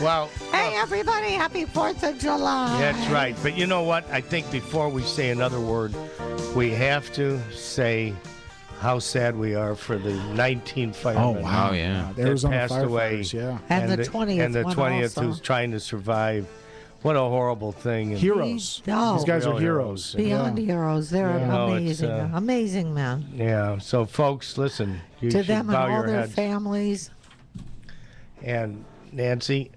Well, Hey, everybody, happy 4th of July. that's right. But you know what? I think before we say another word, we have to say how sad we are for the 19 firemen. Oh, wow. Oh, yeah. The Arizona passed away. firefighters, yeah. And the 20th And the one 20th also. who's trying to survive. What a horrible thing. And Heroes. Oh. These guys Real are heroes. Beyond heroes. They're Yeah. No, it's, amazing. Amazing men. Yeah. So, folks, listen. You To should them and bow all your their heads. families. And Nancy,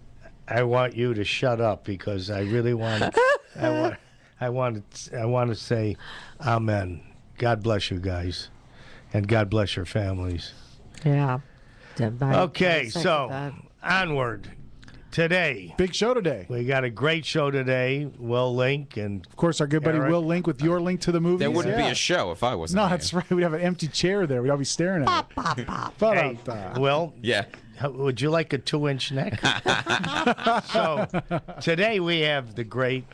I want you to shut up because I really want. I want to say, Amen. God bless you guys, and God bless your families. Yeah. Okay, so onward. Today, Big show today. we got a great show today. Will Link and Of course, our good buddy Eric. Will Link with your link to the movie. There wouldn't be a show if I wasn't No, here. that's right. We'd have an empty chair there. We'd all be staring at it. Pop, pop. hey, Will, Yeah. would you like a 2-inch neck? So today we have the great,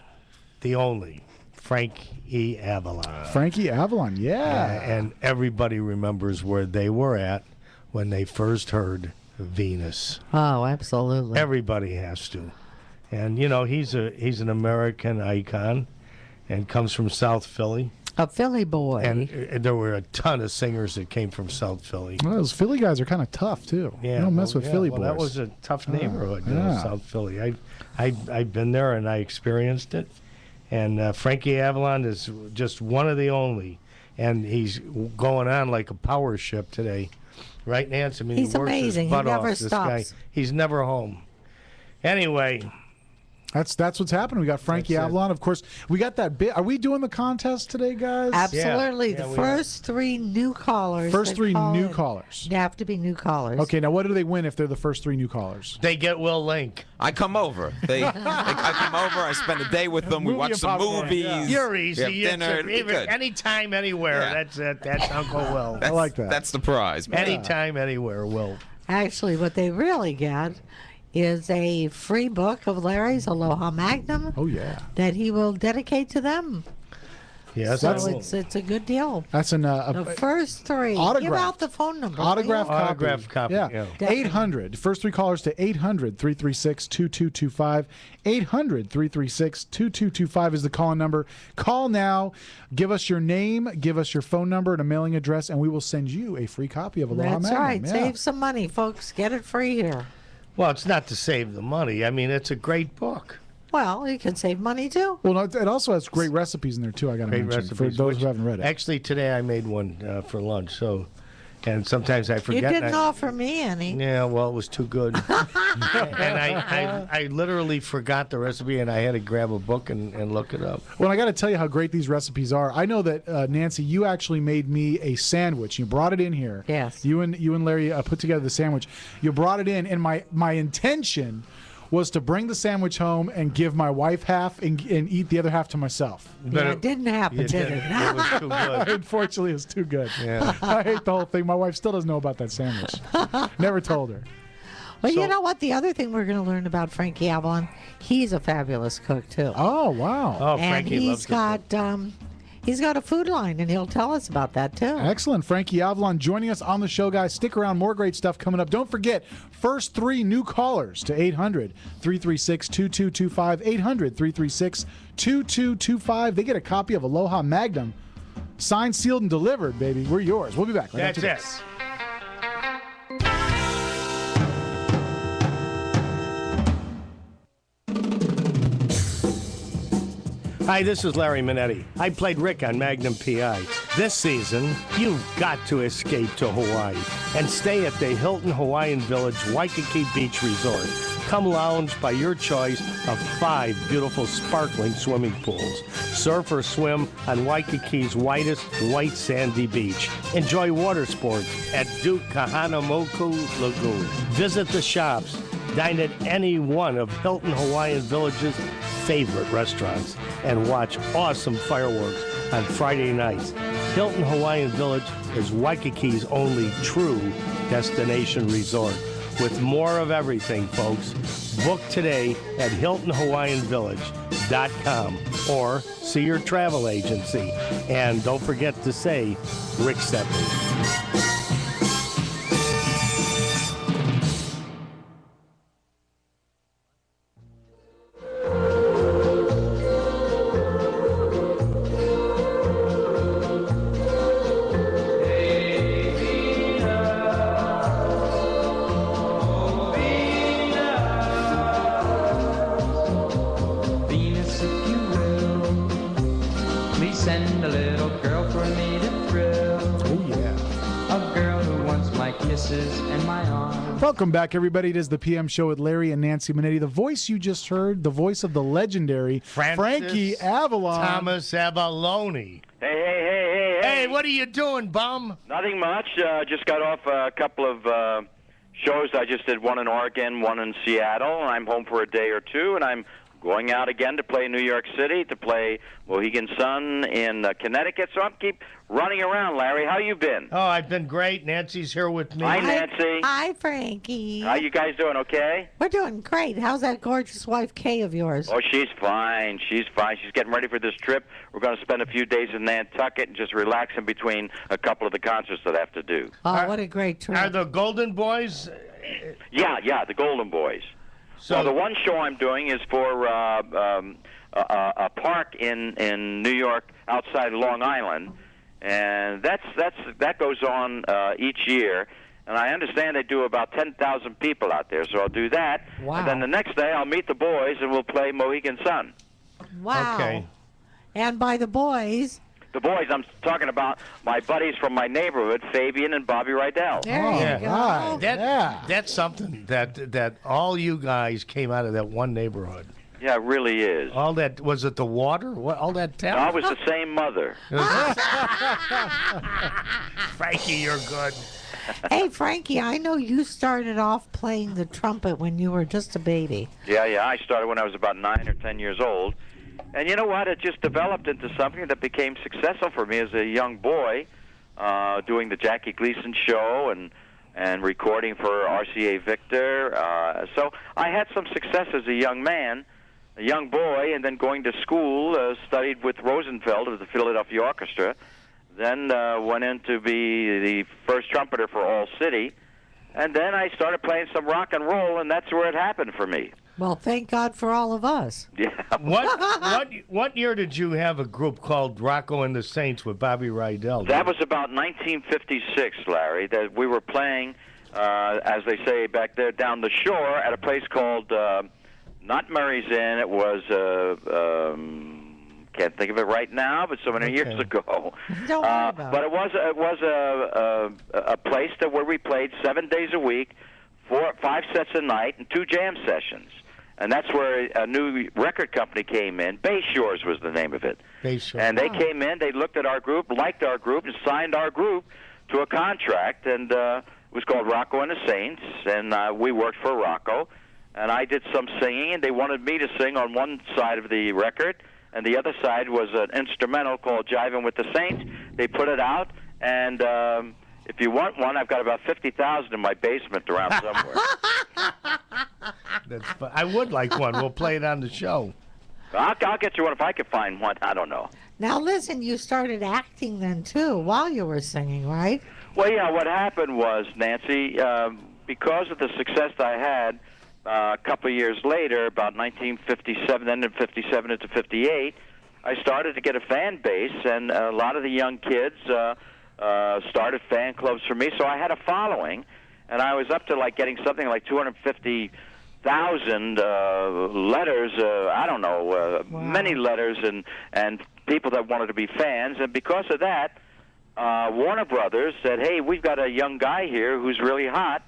the only Frank E. Avalon. Frankie Avalon, yeah. And everybody remembers where they were at when they first heard Venus. Oh, absolutely. Everybody has to. And you know, he's an American icon and comes from South Philly. A Philly boy. And there were a ton of singers that came from South Philly. Well, those Philly guys are kind of tough, too. Yeah, You don't mess with Philly well, boys. that was a tough neighborhood, yeah. South Philly. I've been there and I experienced it. And Frankie Avalon is just one of the only. And he's going on like a power ship today. Right, Nancy? I mean, He's he works amazing. His He butt never off, this guy. stops. He's never home. Anyway, That's what's happening. We got Frankie That's it. Avalon. Of course, we got that bit. Are we doing the contest today, guys? Absolutely. Yeah, The we first three new callers. First that three call new in, callers. They have to be new callers. Okay, now what do they win if they're the first three new callers? they get Will Link. I come over. I come over. I spend a day with them. We Movie watch and some popcorn, movies. yeah. You're We easy. have dinner. It'll be good. Anytime, anywhere. Yeah. That's it. That's Uncle Will. That's, like that. That's the prize. man. Anytime, anywhere, Will. Actually, what they really get is a free book of Larry's Aloha Magnum Oh, yeah. that he will dedicate to them. Yes, So I will. it's a good deal. That's an The first three. Give autographed. out the phone number. autograph will you? copy. Autographed copy, Yeah. yeah. 800. First three callers to 800-336-2225. 800-336-2225 is the call number. Call now. Give us your name, give us your phone number and a mailing address, and we will send you a free copy of Aloha That's Magnum. right. Yeah. Save some money, folks. Get it free here. Well, it's not to save the money. I mean, it's a great book. Well, you can save money too. Well, no, it also has great recipes in there, too, I got to Great mention, recipes. for those which- who haven't read it. Actually, today I made one for lunch. So, and sometimes I You forget. didn't and I- offer me any. Yeah, well, it was too good. And I literally forgot the recipe, and I had to grab a book and look it up. Well, I got to tell you how great these recipes are. I know that Nancy, you actually made me a sandwich. You brought it in here. Yes. You and Larry put together the sandwich. You brought it in, and my intention was to bring the sandwich home and give my wife half and eat the other half to myself. But Yeah, it didn't happen, you did didn't. it? It was too good. Unfortunately, it was too good. Yeah. I hate the whole thing. My wife still doesn't know about that sandwich. Never told her. Well, So- you know what? The other thing we're going to learn about Frankie Avalon, he's a fabulous cook too. Oh, wow. Oh, and Frankie loves he's got a food line, and he'll tell us about that too. Excellent. Frankie Avalon joining us on the show, guys. Stick around. More great stuff coming up. Don't forget, first three new callers to 800-336-2225. 800-336-2225. They get a copy of Aloha Magnum. Signed, sealed, and delivered, baby. We're yours. We'll be back. Right That's after it. this. Hi, this is Larry Manetti. I played Rick on Magnum PI. This season, you've got to escape to Hawaii and stay at the Hilton Hawaiian Village Waikiki Beach Resort. Come lounge by your choice of 5 beautiful sparkling swimming pools. Surf or swim on Waikiki's whitest white sandy beach. Enjoy water sports at Duke Kahanamoku Lagoon. Visit the shops. Dine at any one of Hilton Hawaiian Village's favorite restaurants and watch awesome fireworks on Friday nights. Hilton Hawaiian Village is Waikiki's only true destination resort. With more of everything, folks, book today at HiltonHawaiianVillage.com or see your travel agency. And don't forget to say, Rick sent me. Welcome back, everybody. It is the PM Show with Larry and Nancy Manetti. The voice you just heard, the voice of the legendary Frankie Avalon. Thomas Abalone. Hey, What are you doing, bum? Nothing much. Just got off a couple of shows. I just did one in Oregon, one in Seattle, and I'm home for a day or two, and I'm going out again to play New York City, to play Mohegan Sun in Connecticut. So I keep running around, Larry. How you been? Oh, I've been great. Nancy's here with me. Hi, Nancy. Hi, Frankie. How you guys doing, okay? We're doing great. How's that gorgeous wife, Kay, of yours? Oh, she's fine. She's fine. She's getting ready for this trip. We're going to spend a few days in Nantucket and just relax in between a couple of the concerts that I have to do. Oh, what a great trip. Are the Golden Boys? Yeah, the Golden Boys. So the one show I'm doing is for a park in New York outside Long Island, and that goes on each year. And I understand they do about 10,000 people out there, so I'll do that. Wow. And then the next day I'll meet the boys and we'll play Mohegan Sun. Wow. Okay. And by the boys... The boys, I'm talking about my buddies from my neighborhood, Fabian and Bobby Rydell. There you go. right. That's something that all you guys came out of that one neighborhood. Yeah, it really is. All that, was it the water? What, all that No, talent? it was the same mother. Frankie, you're good. Hey, Frankie, I know you started off playing the trumpet when you were just a baby. Yeah, I started when I was about 9 or 10 years old. And you know what? It just developed into something that became successful for me as a young boy, doing the Jackie Gleason show and recording for RCA Victor. So I had some success as a young man, a young boy, and then going to school, studied with Rosenfeld of the Philadelphia Orchestra, then went in to be the first trumpeter for All City, and then I started playing some rock and roll, and that's where it happened for me. Well, thank God for all of us. Yeah. What year did you have a group called Rocco and the Saints with Bobby Rydell? That was about 1956, Larry, that we were playing, as they say back there, down the shore at a place called, not Murray's Inn, it was, can't think of it right now, but so many years ago. Don't worry about But it was a place where we played 7 days a week, 5 sets a night, and 2 jam sessions. And that's where a new record company came in. Bay Shores was the name of it. Bay Shores. And they came in, they looked at our group, liked our group, and signed our group to a contract. And it was called Rocco and the Saints. And we worked for Rocco. And I did some singing, and they wanted me to sing on one side of the record. And the other side was an instrumental called Jiving with the Saints. They put it out, and if you want one, I've got about 50,000 in my basement around somewhere. That's fun. I would like one. We'll play it on the show. I'll get you one if I can find one. I don't know. Now, listen, you started acting then, too, while you were singing, right? Well, yeah, what happened was, Nancy, because of the success I had a couple of years later, about 1957, then in 57 into 58, I started to get a fan base, and a lot of the young kids started fan clubs for me, so I had a following, and I was up to like getting something like 250,000 letters, I don't know, Wow. many letters and people that wanted to be fans, and because of that, Warner Brothers said, hey, we've got a young guy here who's really hot,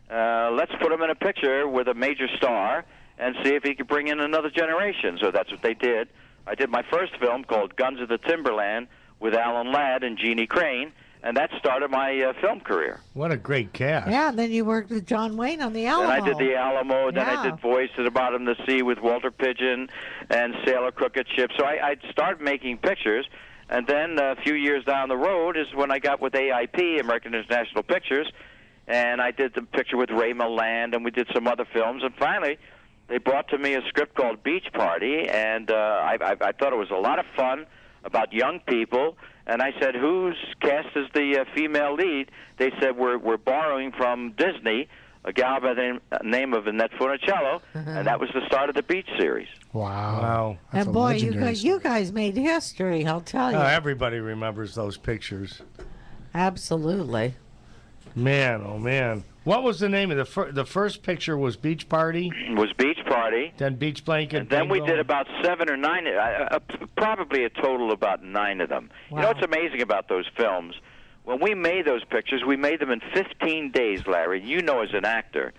let's put him in a picture with a major star and see if he could bring in another generation. So that's what they did. I did my first film called Guns of the Timberland with Alan Ladd and Jeannie Crane, and that started my film career. What a great cast. Yeah, and then you worked with John Wayne on the Alamo. Then I did the Alamo, then I Yeah. did Voice at the Bottom of the Sea with Walter Pidgeon and Sailor Crooked Ship. So I started making pictures, and then a few years down the road is when I got with AIP, American International Pictures, and I did the picture with Ray Milland, and we did some other films, and finally they brought to me a script called Beach Party, and I thought it was a lot of fun about young people, and I said, who's cast as the female lead? They said, we're borrowing from Disney, a gal by the name of Annette Funicello, and that was the start of the Beach series. Wow. That's And a boy, legendary you guys made history, I'll tell you. Everybody remembers those pictures. Absolutely. Man, oh man. What was the name of the first picture was Beach Party, It was Beach Party. then Beach Blanket. And then we Bingo. did about 7 or 9, probably a total of about 9 of them. You know Wow. what's amazing about those films? when we made those pictures, we made them in 15 days, Larry. You know, as an actor,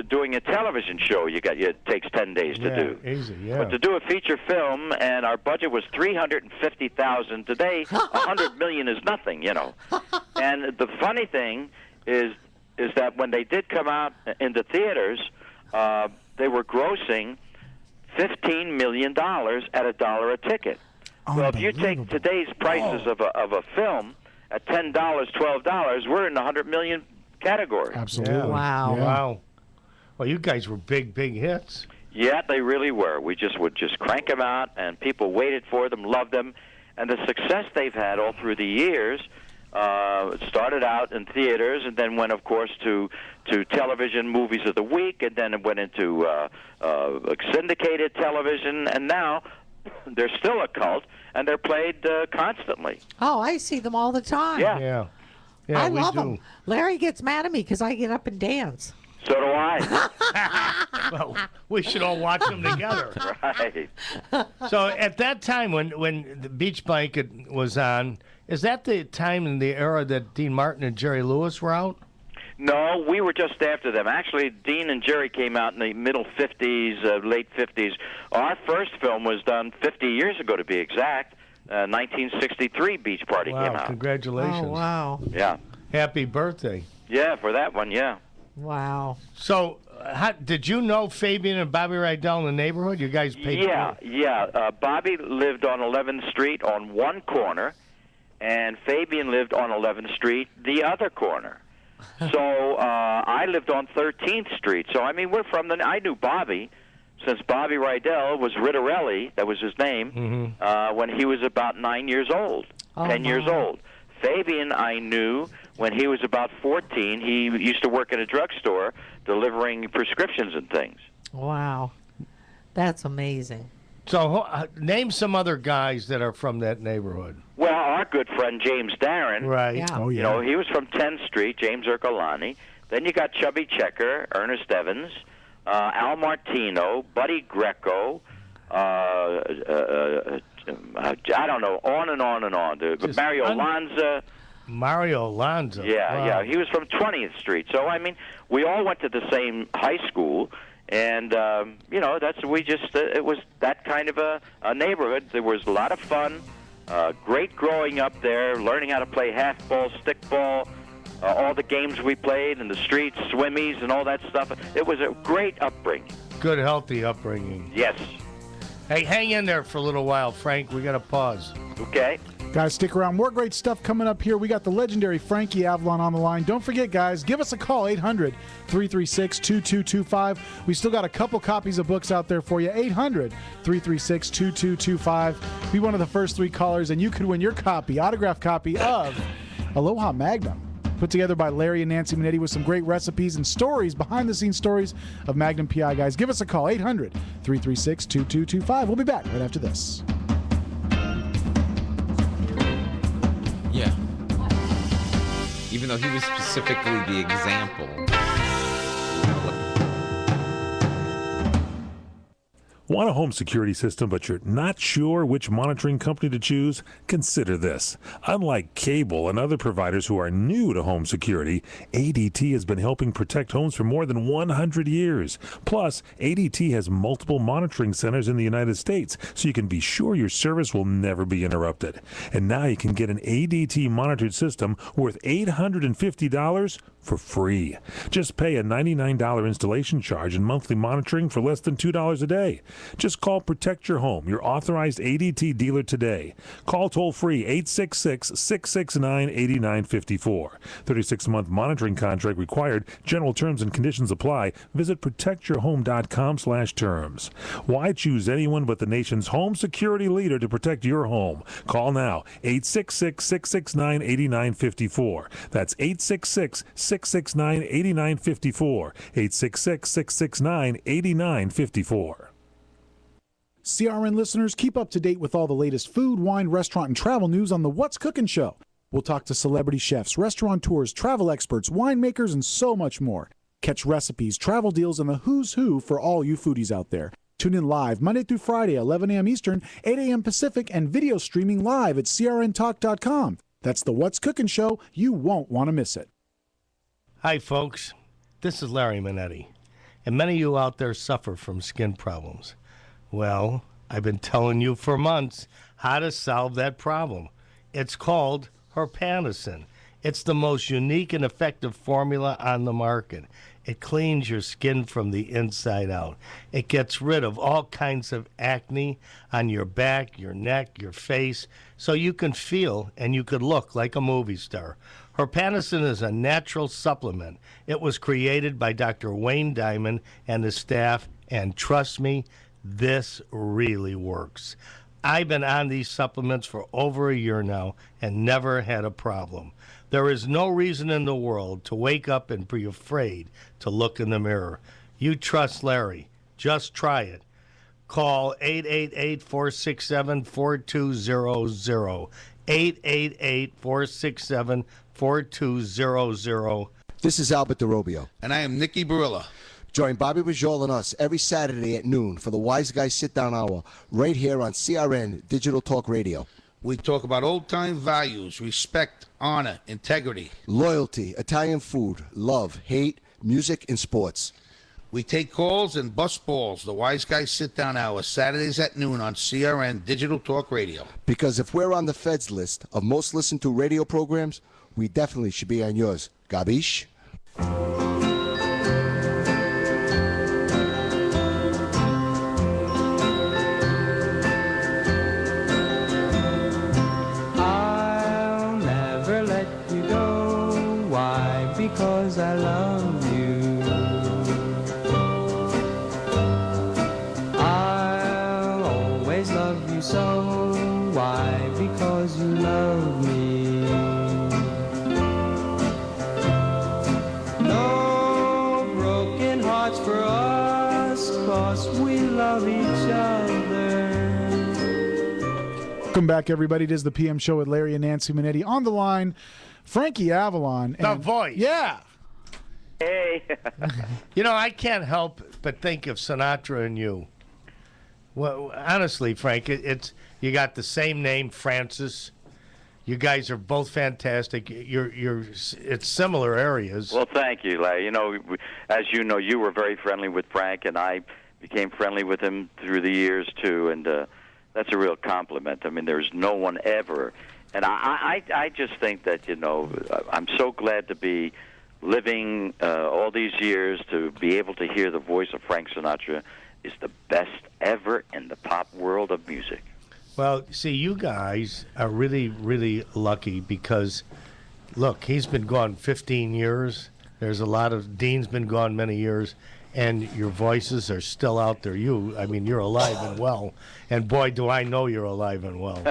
doing a television show, it takes 10 days to do. Easy, yeah. But to do a feature film, and our budget was $350,000. Today, $100 million is nothing, And the funny thing is that when they did come out into theaters, they were grossing $15 million at $1 a ticket. Well, if you take today's prices of a film at $10, $12, we're in the $100 million category. Absolutely. Yeah. Wow. Yeah. Wow. Well, you guys were big hits. Yeah, they really were. We would crank them out, and people waited for them, loved them, and the success they've had all through the years. It started out in theaters, and then went, of course, to television movies of the week, and then it went into syndicated television, and now they're still a cult, and they're played constantly. Oh, I see them all the time. Yeah. Yeah, I we love do. them. Larry gets mad at me because I get up and dance. So do I. Well, we should all watch them together. Right. So at that time when the Beach Blanket was on, is that the time in the era that Dean Martin and Jerry Lewis were out? No, we were just after them. Actually, Dean and Jerry came out in the middle 50s, late 50s. Our first film was done 50 years ago, to be exact. 1963 Beach Party came Wow, out. congratulations. Oh, wow. Yeah. Happy birthday. Yeah, for that one, yeah. Wow. So, did you know Fabian and Bobby Rydell in the neighborhood? You guys paid Yeah. Bobby lived on 11th Street on one corner, and Fabian lived on 11th Street, the other corner. So I lived on 13th Street. So, I mean, I knew Bobby since Bobby Rydell was Rittarelli, that was his name, when he was about 9 years old, 10 years old. Fabian I knew when he was about 14. He used to work at a drugstore delivering prescriptions and things. Wow. That's amazing. So, name some other guys that are from that neighborhood. Well, our good friend James Darren. Right. Yeah. Oh, yeah. He was from 10th Street, James Ercolani. Then you got Chubby Checker, Ernest Evans, Al Martino, Buddy Greco, I don't know, on and on and on. Mario Lanza. Mario Lanza. Yeah, Wow. yeah. He was from 20th Street. So, I mean, we all went to the same high school, and, it was that kind of a neighborhood. There was a lot of fun, great growing up there, learning how to play half-ball, stickball, all the games we played in the streets, swimmies, and all that stuff. It was a great upbringing. Good, healthy upbringing. Yes. Hey, hang in there for a little while, Frank. We got to pause. Okay. Guys, stick around. More great stuff coming up here. We got the legendary Frankie Avalon on the line. Don't forget, guys, give us a call, 800-336-2225. We still got a couple copies of books out there for you, 800-336-2225. Be one of the first three callers, and you could win your copy, autographed copy of Aloha Magnum, put together by Larry and Nancy Manetti with some great recipes and stories, behind-the-scenes stories of Magnum PI, guys. Give us a call, 800-336-2225. We'll be back right after this. Yeah. Even though he was specifically the example. Want a home security system, but you're not sure which monitoring company to choose? Consider this. Unlike cable and other providers who are new to home security, ADT has been helping protect homes for more than 100 years. Plus, ADT has multiple monitoring centers in the United States, so you can be sure your service will never be interrupted. And now you can get an ADT monitored system worth $850 for free. Just pay a $99 installation charge and monthly monitoring for less than $2 a day. Just call Protect Your Home, your authorized ADT dealer today. Call toll-free 866-669-8954. 36-month monitoring contract required. General terms and conditions apply. Visit protectyourhome.com/terms. Why choose anyone but the nation's home security leader to protect your home? Call now, 866-669-8954. That's 866-669-8954. 866-669-8954. CRN listeners, keep up to date with all the latest food, wine, restaurant, and travel news on the What's Cooking Show. We'll talk to celebrity chefs, restaurateurs, travel experts, winemakers, and so much more. Catch recipes, travel deals, and the who's who for all you foodies out there. Tune in live Monday through Friday, 11 a.m. Eastern, 8 a.m. Pacific, and video streaming live at crntalk.com. That's the What's Cooking Show. You won't want to miss it. Hi, folks. This is Larry Manetti. And many of you out there suffer from skin problems. Well, I've been telling you for months how to solve that problem. It's called Herpanicin. It's the most unique and effective formula on the market. It cleans your skin from the inside out. It gets rid of all kinds of acne on your back, your neck, your face, so you can feel and you could look like a movie star. Herpanicin is a natural supplement. It was created by Dr. Wayne Diamond and his staff, and trust me, this really works. I've been on these supplements for over a year now and never had a problem. There is no reason in the world to wake up and be afraid to look in the mirror. You trust Larry. Just try it. Call 888-467-4200. 888-467-4200. This is Albert DeRobio. And I am Nicky Barilla. Join Bobby Bajol and us every Saturday at noon for the Wise Guys Sit Down Hour right here on CRN Digital Talk Radio. We talk about old-time values, respect, honor, integrity. Loyalty, Italian food, love, hate, music, and sports. We take calls and bust balls. The Wise Guys Sit Down Hour, Saturdays at noon on CRN Digital Talk Radio. Because if we're on the Fed's list of most listened to radio programs, we definitely should be on yours. Gabish? Because I love you, I'll always love you so. Why? Because you love me. No broken hearts for us, 'cause we love each other. Welcome back, everybody. It is the PM Show with Larry and Nancy Manetti. On the line, Frankie Avalon. The voice. Yeah. Hey. You know, I can't help but think of Sinatra and you. Well, honestly, Frank, it's you got the same name, Francis. You guys are both fantastic. It's similar areas. Well, thank you, Larry. You know, as you know, you were very friendly with Frank, and I became friendly with him through the years too. And that's a real compliment. I mean, there's no one ever. And I just think that, you know, I'm so glad to be living all these years to be able to hear the voice of Frank Sinatra is the best ever in the pop world of music. Well, see, you guys are really, really lucky because, look, he's been gone 15 years. There's a lot of, Dean's been gone many years, and your voices are still out there. I mean, you're alive and well. And boy, do I know you're alive and well.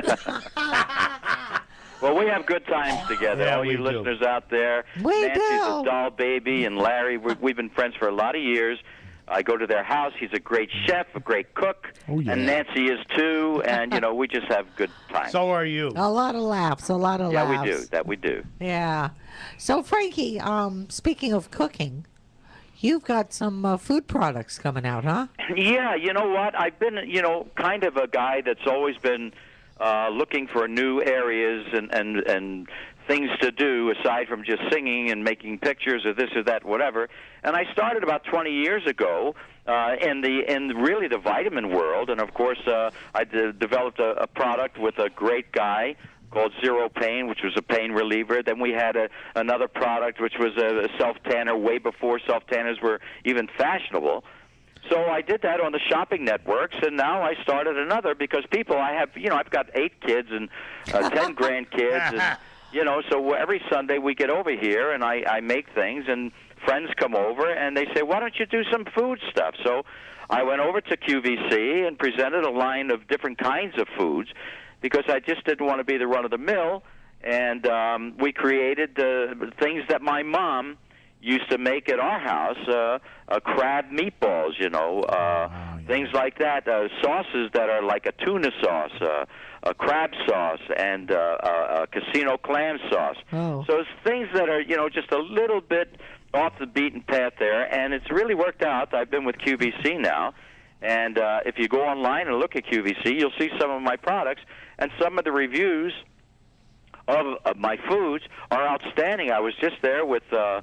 Well, we have good times together. Yeah, all you listeners out there. We Nancy's do. a doll baby, and Larry, we've been friends for a lot of years. I go to their house. He's a great chef, a great cook, and Nancy is too. And, you know, we just have good times. So are you. A lot of laughs, a lot of laughs. Yeah, we do. That we do. Yeah. So, Frankie, speaking of cooking, you've got some food products coming out, huh? Yeah, you know what? I've been, you know, kind of a guy that's always been looking for new areas and things to do aside from just singing and making pictures or this or that, whatever. And I started about 20 years ago in really the vitamin world, and of course I developed a product with a great guy called Zero Pain, which was a pain reliever. Then we had another product which was a self-tanner way before self-tanners were even fashionable. So I did that on the shopping networks, and now I started another because people, I've got 8 kids and 10 grandkids, and, you know, so every Sunday we get over here and I make things, and friends come over and they say, why don't you do some food stuff? So I went over to QVC and presented a line of different kinds of foods because I just didn't want to be the run-of-the-mill, and we created things that my mom used to make at our house, crab meatballs, you know, things like that, sauces that are like a tuna sauce, a crab sauce, and a casino clam sauce. Oh. So it's things that are, you know, just a little bit off the beaten path there, and it's really worked out. I've been with QVC now, and if you go online and look at QVC, you'll see some of my products, and some of the reviews of my foods are outstanding. I was just there with a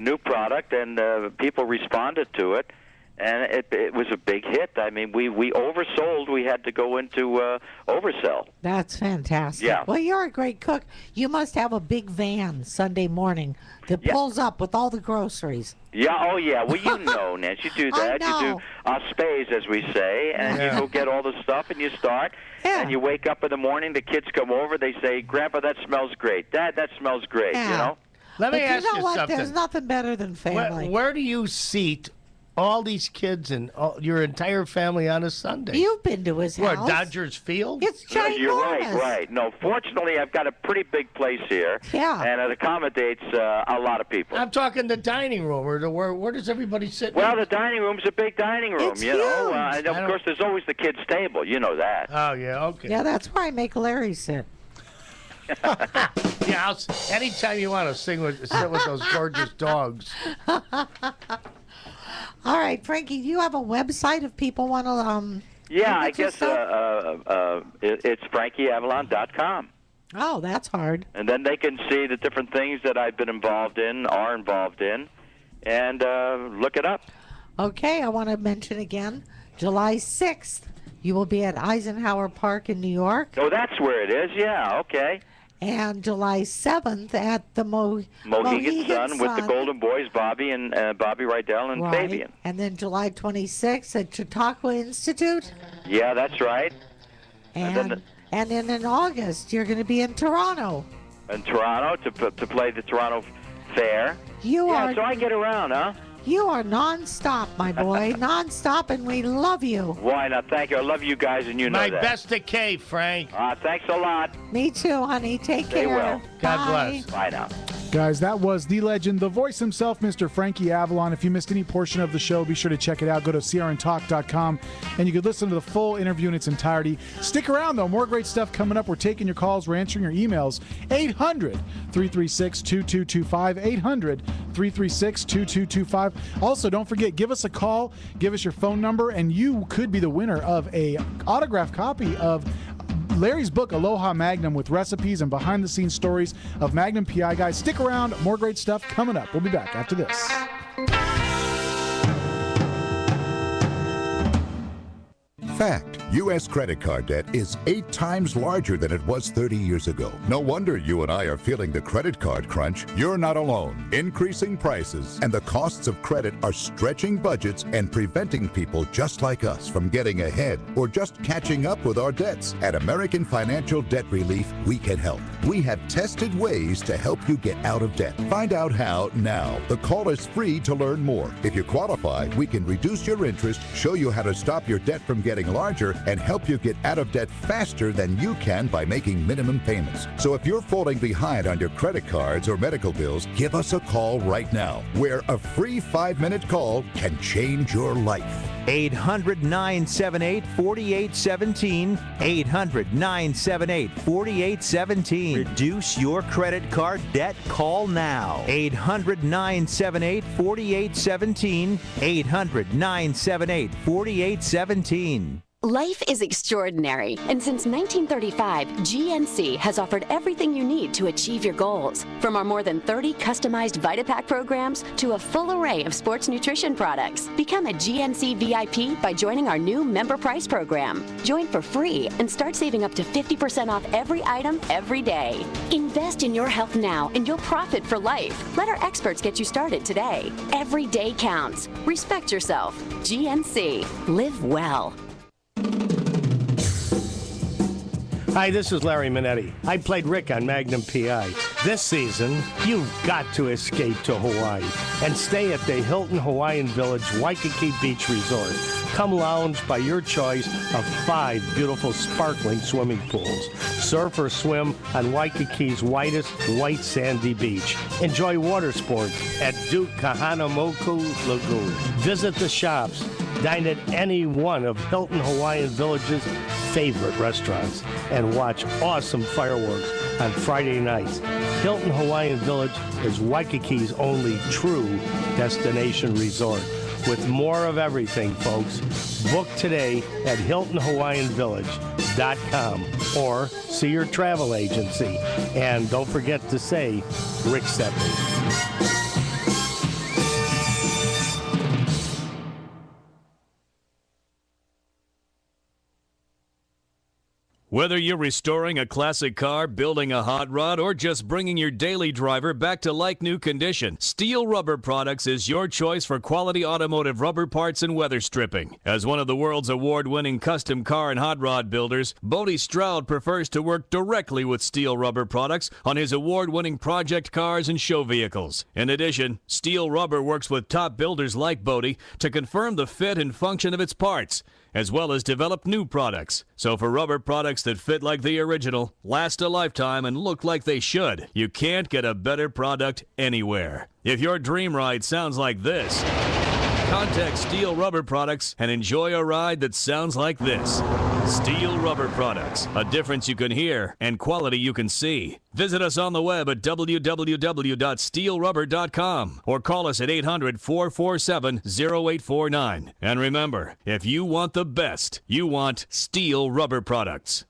new product, and people responded to it, and it was a big hit. I mean, we oversold. We had to go into oversell. That's fantastic. Yeah. Well, you're a great cook. You must have a big van Sunday morning that pulls up with all the groceries. Yeah, oh yeah. Well, you know, Nancy, you do that. I know. You do space, as we say, and you go get all the stuff, and you start, and you wake up in the morning, the kids come over, they say, Grandpa, that smells great. Dad, that smells great, you know? Let me ask you know you what? something. There's nothing better than family. Where do you seat all these kids and your entire family on a Sunday? You've been to his house. Where, Dodgers Field? It's ginormous. You're right. No, fortunately, I've got a pretty big place here, and it accommodates a lot of people. I'm talking the dining room, or where does everybody sit? Well, the dining room's a big dining room, It's you know. huge. And of course, there's always the kids' table. You know that. Oh, yeah, okay. Yeah, that's where I make Larry sit. Yeah, anytime you want to sit with those gorgeous dogs. All right, Frankie, do you have a website if people want to Yeah, I look at your guess stuff? it's FrankieAvalon.com. Oh, that's hard. And then they can see the different things that I've been involved in, and look it up. Okay, I want to mention again, July 6th, you will be at Eisenhower Park in New York. Oh, that's where it is. Yeah, okay. And July 7th at the Mohegan Sun with the Golden Boys, Bobby and Bobby Rydell and Right. Fabian. And then July 26th at Chautauqua Institute. Yeah, that's right. And then in August, you're going to be in Toronto. In Toronto to play the Toronto Fair. So I get around, huh? You are nonstop, my boy. Nonstop, and we love you. Why not? Thank you. I love you guys, and you know My that. best to Kay, Frank. Thanks a lot. Me too, honey. Take Stay care. well. God Bye. bless. Bye now. Guys, that was the legend, the voice himself, Mr. Frankie Avalon. If you missed any portion of the show, be sure to check it out. Go to crntalk.com, and you can listen to the full interview in its entirety. Stick around, though. More great stuff coming up. We're taking your calls. We're answering your emails. 800-336-2225. 800-336-2225. Also, don't forget, give us a call. Give us your phone number, and you could be the winner of a autographed copy of Larry's book, Aloha Magnum, with recipes and behind-the-scenes stories of Magnum PI. Guys, stick around. More great stuff coming up. We'll be back after this. Fact, U.S. credit card debt is 8 times larger than it was 30 years ago. No wonder you and I are feeling the credit card crunch. You're not alone. Increasing prices and the costs of credit are stretching budgets and preventing people just like us from getting ahead or just catching up with our debts. At American Financial Debt Relief, we can help. We have tested ways to help you get out of debt. Find out how now. The call is free to learn more. If you qualify, we can reduce your interest, show you how to stop your debt from getting larger, and help you get out of debt faster than you can by making minimum payments. So if you're falling behind on your credit cards or medical bills, give us a call right now, where a free 5-minute call can change your life. 800-978-4817. 800-978-4817. Reduce your credit card debt. Call now. 800-978-4817. 800-978-4817. Life is extraordinary, and since 1935, GNC has offered everything you need to achieve your goals. From our more than 30 customized VitaPack programs to a full array of sports nutrition products. Become a GNC VIP by joining our new Member Price program. Join for free and start saving up to 50% off every item every day. Invest in your health now, and you'll profit for life. Let our experts get you started today. Every day counts. Respect yourself. GNC. Live well. Hi, this is Larry Manetti. I played Rick on Magnum PI. This season, you've got to escape to Hawaii and stay at the Hilton Hawaiian Village Waikiki Beach Resort. Come lounge by your choice of 5 beautiful sparkling swimming pools. Surf or swim on Waikiki's widest white sandy beach. Enjoy water sports at Duke Kahanamoku Lagoon. Visit the shops. Dine at any one of Hilton Hawaiian Village's favorite restaurants and watch awesome fireworks on Friday nights. Hilton Hawaiian Village is Waikiki's only true destination resort. With more of everything, folks. Book today at Hilton Hawaiian Village. SteelRubber.com or see your travel agency. And don't forget to say, Rick sent me. Whether you're restoring a classic car, building a hot rod, or just bringing your daily driver back to like-new condition, Steel Rubber Products is your choice for quality automotive rubber parts and weather stripping. As one of the world's award-winning custom car and hot rod builders, Bodie Stroud prefers to work directly with Steel Rubber Products on his award-winning project cars and show vehicles. In addition, Steel Rubber works with top builders like Bodie to confirm the fit and function of its parts, as well as develop new products. So for rubber products that fit like the original, last a lifetime, and look like they should, you can't get a better product anywhere. If your dream ride sounds like this, contact Steel Rubber Products and enjoy a ride that sounds like this. Steel Rubber Products, a difference you can hear and quality you can see. Visit us on the web at www.steelrubber.com or call us at 800-447-0849. And remember, if you want the best, you want Steel Rubber Products.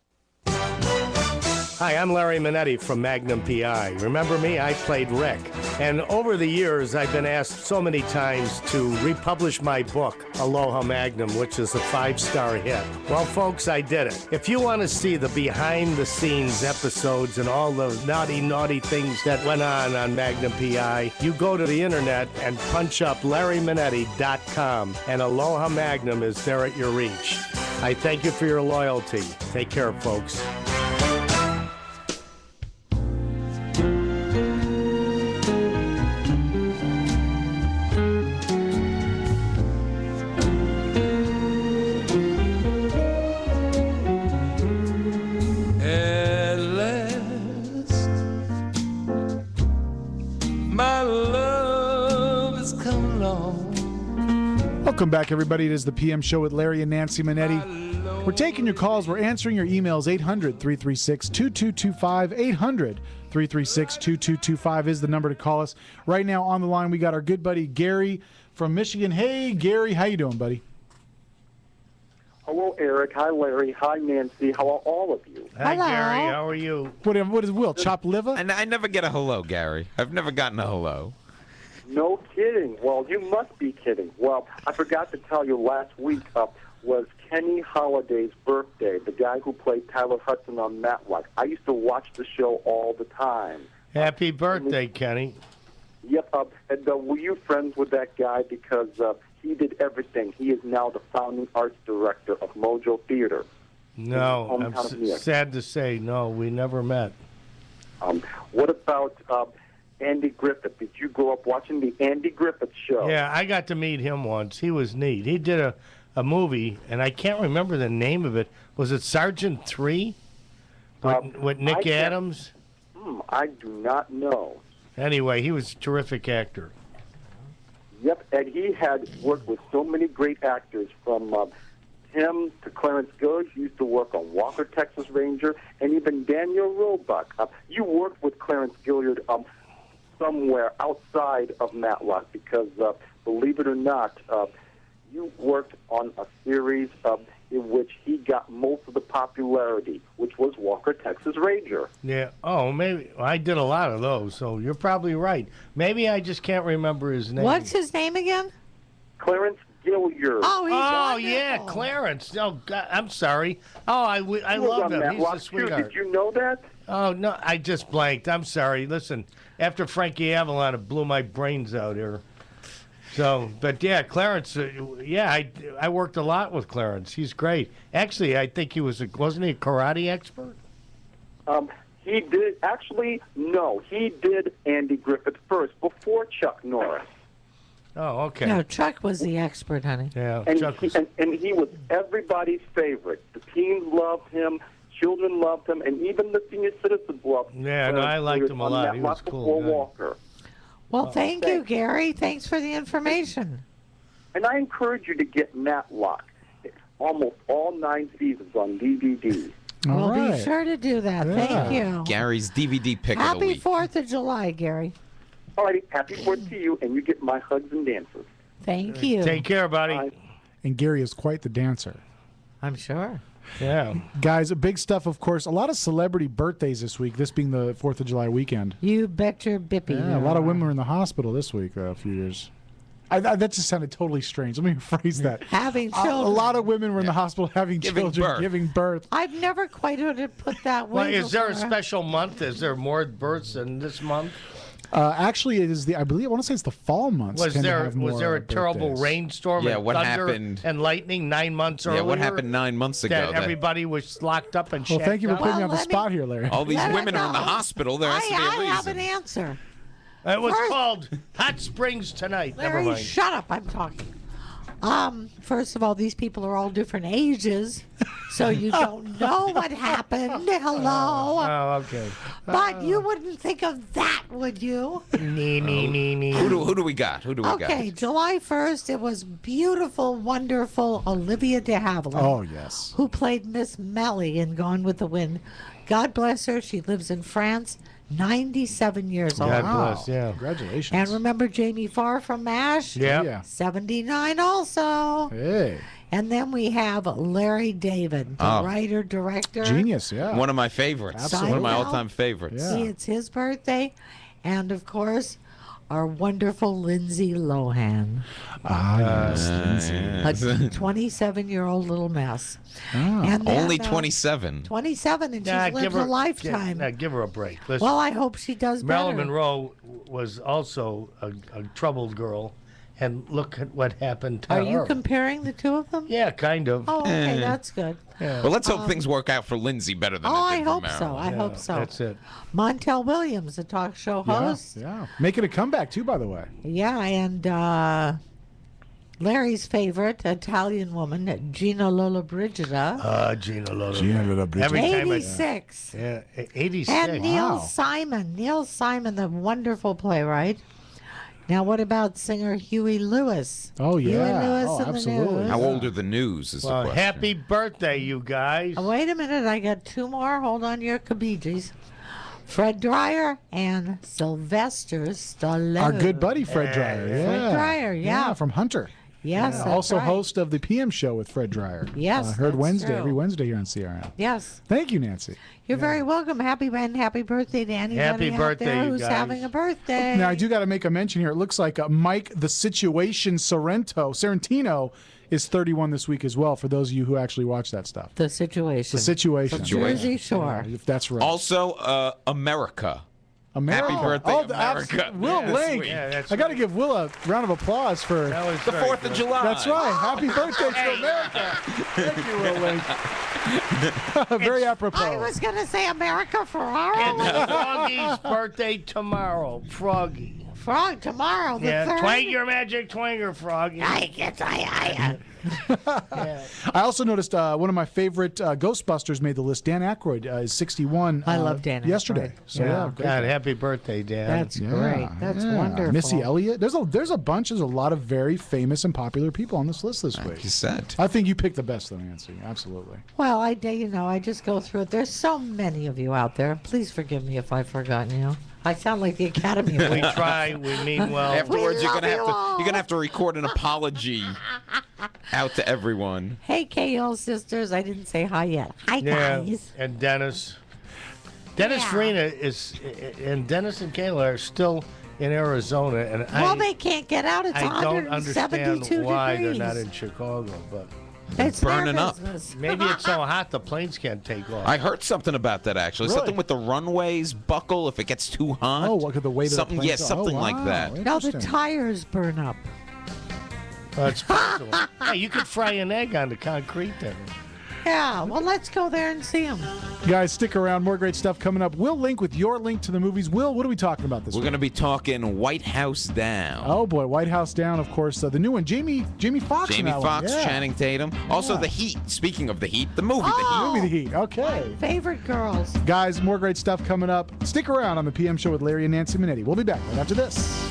Hi, I'm Larry Manetti from Magnum PI. Remember me? I played Rick. And over the years, I've been asked so many times to republish my book, Aloha Magnum, which is a 5-star hit. Well, folks, I did it. If you want to see the behind-the-scenes episodes and all the naughty things that went on Magnum PI, you go to the internet and punch up LarryManetti.com, and Aloha Magnum is there at your reach. I thank you for your loyalty. Take care, folks. Welcome back, everybody. It is the PM Show with Larry and Nancy Manetti. We're taking your calls. We're answering your emails. 800-336-2225. 800-336-2225 is the number to call us. Right now on the line, we got our good buddy Gary from Michigan. Hey, Gary. How you doing, buddy? Hello, Eric. Hi, Larry. Hi, Nancy. How are all of you? Hi, Gary. How are you? What is Will? Chopped liver? And I never get a hello, Gary. I've never gotten a hello. No kidding. Well, you must be kidding. Well, I forgot to tell you last week was Kenny Holliday's birthday, the guy who played Tyler Hudson on Matlock. I used to watch the show all the time. Happy birthday, Kenny. Yep. And were you friends with that guy? Because he did everything. He is now the founding arts director of Mojo Theater. No, I'm sad to say, no, we never met. What about Andy Griffith? Did you grow up watching the Andy Griffith show? Yeah, I got to meet him once. He was neat. He did a movie, and I can't remember the name of it. Was it Sergeant 3 with Nick Adams? I do not know. Anyway, he was a terrific actor. Yep, and he had worked with so many great actors, from him to Clarence Gilliard. He used to work on Walker, Texas Ranger, and even Daniel Roebuck. You worked with Clarence Gilliard somewhere outside of Matlock because, believe it or not, you worked on a series in which he got most of the popularity, which was Walker, Texas Ranger. Yeah. Oh, maybe. I did a lot of those, so you're probably right. Maybe I just can't remember his name. What's his name again? Clarence Gilliard. Oh, he's wonderful. Yeah, Clarence. Oh, God, I'm sorry. Oh, I love him. He's a sweetheart. Did you know that? Oh, no, I just blanked. I'm sorry. Listen, after Frankie Avalon, it blew my brains out here. So, but yeah, Clarence, I worked a lot with Clarence. He's great. Actually, I think wasn't he a karate expert? He did, actually, no. He did Andy Griffith first, before Chuck Norris. Oh, okay. No, Chuck was the expert, honey. Yeah, And Chuck was... and he was everybody's favorite. The teens loved him. Children loved him, and even the senior citizens loved him. Yeah, no, I liked him a lot. He was cool. Walker. Well, thank you, Gary. Thanks for the information. And I encourage you to get Matlock. Almost all 9 seasons on DVD. We'll be sure to do that. Yeah. Thank you. Gary's DVD pick of the Happy week. 4th of July, Gary. All righty, happy 4th to you, and you get my hugs and dances. Thank you. Take care, buddy. Bye. And Gary is quite the dancer. I'm sure. Yeah. Guys, big stuff, of course. A lot of celebrity birthdays this week, this being the 4th of July weekend. You bet your bippy. Yeah, a lot of women were in the hospital this week, a few years. That just sounded totally strange. Let me rephrase that. Having children. A lot of women were in the hospital having children, giving birth. I've never quite heard it put that way. Well, is there a before. special month? Is there more births in this month? Actually, it is I want to say it's the fall months. Was tend to there have more a terrible birthdays. rainstorm? Yeah, and what thunder happened? And lightning 9 months earlier. Yeah, what happened 9 months ago? That everybody was locked up and. Well, thank you for putting me on the let me- spot here, Larry. All these Let women it are in the go. hospital. There has to be a I reason. have an answer. It was First- called Hot Springs Tonight. Never Larry, mind. shut up. I'm talking. First of all, these people are all different ages, so you don't know what happened. Hello. Oh, okay. But you wouldn't think of that, would you? Nee. Who do we got? Who do we Okay, got? July 1st, it was beautiful, wonderful Olivia de Havilland. Oh, yes. Who played Miss Melly in Gone with the Wind. God bless her. She lives in France, 97 years old. God bless. Yeah. Congratulations. And remember Jamie Farr from MASH? Yeah. 79 also. Hey. And then we have Larry David, the Oh. writer, director. Genius, yeah. One of my favorites. Absolutely. One of my Seinfeld. all-time favorites. Yeah. It's his birthday. And, of course, our wonderful Lindsay Lohan. Yes. A 27-year-old little mess. And then, Only 27. 27, and she's Nah, lived a lifetime. Give her a break. Listen, Well, I hope she does Marilyn better. Monroe was also a troubled girl, and look at what happened to Are her. you comparing the two of them? Yeah, kind of. Oh, okay, that's good. Yeah. Well, let's hope things work out for Lindsay better than Oh, it I did for hope so. Marilyn. I hope so. That's it. Montel Williams, the talk show Yeah, host. yeah. Making a comeback, too, by the way. Yeah, and Larry's favorite Italian woman, Gina Lollobrigida. Gina Lola. Every time 86. Yeah, 86. And Neil Wow. Simon. Neil Simon, the wonderful playwright. Now, what about singer Huey Lewis? Oh, yeah. Huey Lewis Oh, in the absolutely. news. How old are the news is the Well, question. happy birthday, you guys. Wait a minute, I got two more. Hold on your cabijis. Fred Dreyer and Sylvester Stallone. Our good buddy, Fred Dreyer. Yeah. Fred Dreyer, yeah. From Hunter. Yes, Yeah, that's also right. host of the PM show with Fred Dreyer. Yes, heard that's Wednesday, true. every Wednesday here on CRN. Yes. Thank you, Nancy. You're very welcome. Happy birthday to anybody Happy out birthday, there you who's guys. having a birthday. Now, I do got to make a mention here. It looks like Mike the Situation Sorrentino is 31 this week as well, for those of you who actually watch that stuff. The Situation. The Situation. From Jersey Shore. Yeah, if that's right. Also, America. America. Happy birthday, oh, America. Will Yeah, Link. Yeah, that's I got to give Will a round of applause for That was The very 4th of good. July. That's right. Happy birthday to America. Thank you, Will Link. Very apropos. I was going to say America Ferraro. It's Froggy's birthday tomorrow. Froggy. Frog tomorrow, the Yeah, 3rd. twang your magic twanger, Froggy. I I also noticed one of my favorite Ghostbusters made the list. Dan Aykroyd is 61. I love Dan Aykroyd. Yesterday. So, yeah, great. God, happy birthday, Dan. That's great. That's wonderful. Missy Elliott. There's a bunch. There's a lot of very famous and popular people on this list this Like week. you said. I think you picked the best, though, Nancy. Absolutely. Well, I just go through it. There's so many of you out there. Please forgive me if I've forgotten you. I sound like the Academy We Award. try, we mean well. Afterwards, you're love gonna you all. have to record an apology out to everyone. Hey, KL sisters. I didn't say hi yet. Hi, Yeah, guys. and Dennis. Dennis Yeah. Farina is, and Dennis and Kayla are still in Arizona, and Well, they can't get out. It's I don't 172 understand why degrees. they're not in Chicago, but It's burning their up. business. maybe it's so hot the planes can't take off. I heard something about that actually. Really? Something with the runways buckle if it gets too hot. Oh, what could the weight of the something? planes Yeah, go? something Oh, like wow. that. No, the Interesting. tires burn up. It's possible. Hey, you could fry an egg on the concrete then. Yeah, well, let's go there and see them. Guys, stick around. More great stuff coming up. Will Link with your link to the movies. Will, what are we talking about this We're week? going to be talking White House Down. Oh boy, White House Down, of course. The new one, Jamie Foxx. in Jamie that one. Foxx, Yeah. Channing Tatum. Also, Yeah. The Heat. Speaking of The Heat, the movie The Heat. Oh. Movie The Heat. Okay. Favorite girls. Guys, more great stuff coming up. Stick around on the PM show with Larry and Nancy Manetti. We'll be back right after this.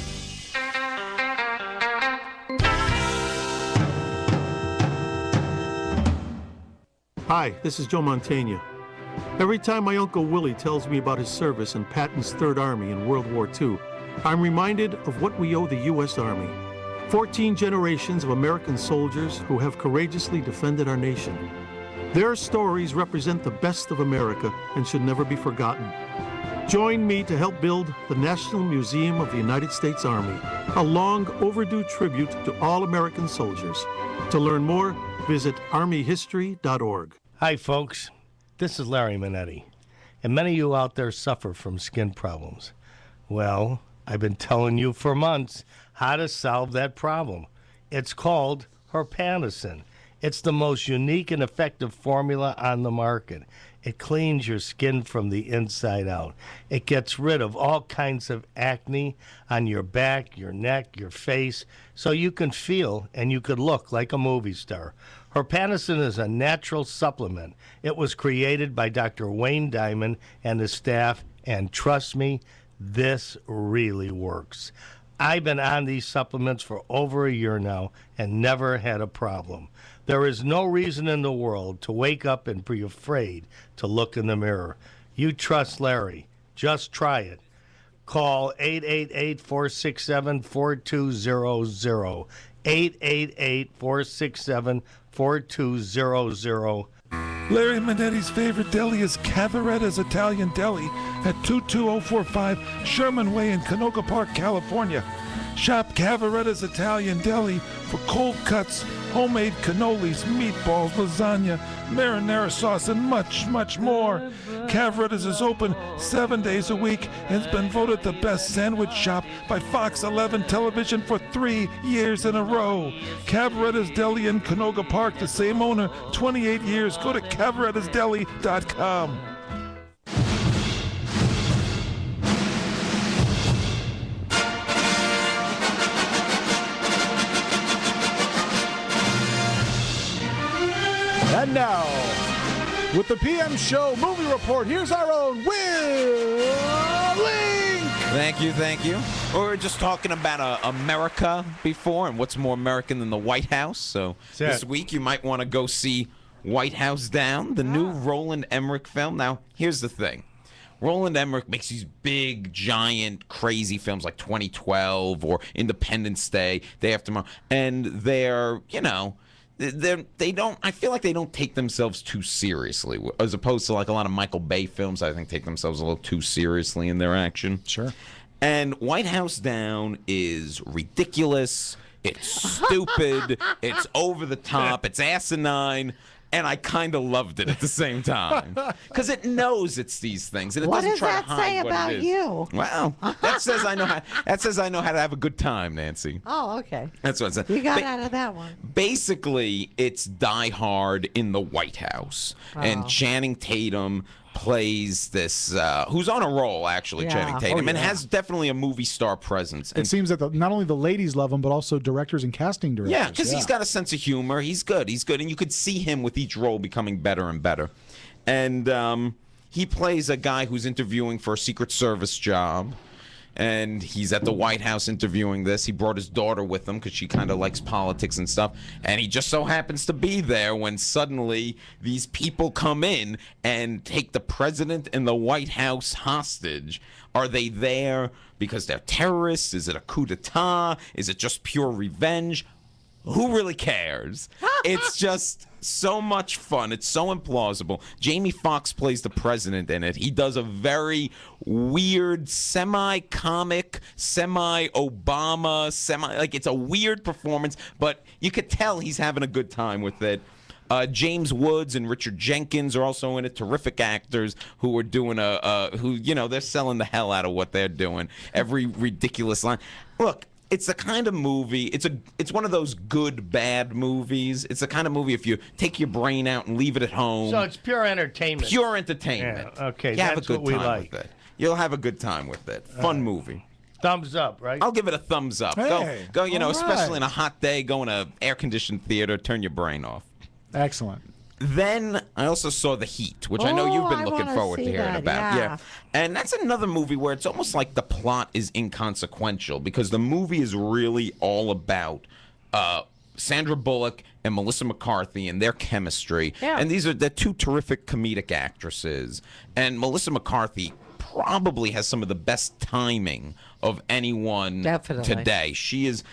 Hi, this is Joe Mantegna. Every time my Uncle Willie tells me about his service in Patton's Third Army in World War II, I'm reminded of what we owe the U.S. Army. 14 generations of American soldiers who have courageously defended our nation. Their stories represent the best of America and should never be forgotten. Join me to help build the National Museum of the United States Army, a long overdue tribute to all American soldiers. To learn more, visit armyhistory.org. Hi, folks. This is Larry Manetti. And many of you out there suffer from skin problems. Well, I've been telling you for months how to solve that problem. It's called Herpanicin. It's the most unique and effective formula on the market. It cleans your skin from the inside out. It gets rid of all kinds of acne on your back, your neck, your face, so you can feel and you could look like a movie star. Herpanicin is a natural supplement. It was created by Dr. Wayne Diamond and his staff, and trust me, this really works. I've been on these supplements for over a year now and never had a problem. There is no reason in the world to wake up and be afraid to look in the mirror. You trust Larry. Just try it. Call 888-467-4200. 888-467-4200. Larry Manetti's favorite deli is Cavaretta's Italian Deli at 22045 Sherman Way in Canoga Park, California. Shop Cavaretta's Italian Deli for cold cuts, homemade cannolis, meatballs, lasagna, marinara sauce, and much, much more. Cavaretta's is open 7 days a week and has been voted the best sandwich shop by Fox 11 Television for 3 years in a row. Cavaretta's Deli in Canoga Park, the same owner, 28 years. Go to cavarettasdeli.com. And now, with the PM Show Movie Report, here's our own Will Link! Thank you. We were just talking about America before, and what's more American than the White House. So this week you might want to go see White House Down, the new Roland Emmerich film. Now, here's the thing. Roland Emmerich makes these big, giant, crazy films like 2012 or Independence Day, Day After Tomorrow, and they're, they don't. I feel like they don't take themselves too seriously, as opposed to like a lot of Michael Bay films. I think take themselves a little too seriously in their action. Sure. And White House Down is ridiculous. It's stupid. It's over the top. It's asinine. And I kind of loved it at the same time because it knows it's these things, and it doesn't try to hide what it is. What does that say about Well, that says I know how. That says I know how to have a good time, Nancy. Oh, okay. That's what it says. You got out of that one. Basically, it's Die Hard in the White House, and Channing Tatum plays this, who's on a roll, actually, Channing Tatum, and has definitely a movie star presence. It seems that not only the ladies love him, but also directors and casting directors. Yeah, because he's got a sense of humor. He's good. And you could see him with each role becoming better and better. And he plays a guy who's interviewing for a Secret Service job. And he's at the White House interviewing this. He brought his daughter with him because she kind of likes politics and stuff. And he just so happens to be there when suddenly these people come in and take the president and the White House hostage. Are they there because they're terrorists? Is it a coup d'etat? Is it just pure revenge? Who really cares? It's just so much fun. It's so implausible. Jamie Foxx plays the president in it. He does a very weird, semi-comic, semi-Obama, like it's a weird performance, but you could tell he's having a good time with it. James Woods and Richard Jenkins are also in it. Terrific actors who are doing they're selling the hell out of what they're doing. Every ridiculous line. Look, it's the kind of movie, it's one of those good, bad movies. It's the kind of movie if you take your brain out and leave it at home. So it's pure entertainment. Pure entertainment. Yeah, okay, you have a that's good what we time like. with it. You'll have a good time with it. Fun movie. Thumbs up, right? I'll give it a thumbs up. Hey, go, all especially right. in a hot day, go in an air-conditioned theater, turn your brain off. Excellent. Then I also saw The Heat, which I know you've been looking forward to hearing about. Yeah. And that's another movie where it's almost like the plot is inconsequential because the movie is really all about Sandra Bullock and Melissa McCarthy and their chemistry. Yeah. And they're two terrific comedic actresses. And Melissa McCarthy probably has some of the best timing of anyone Definitely. today. She's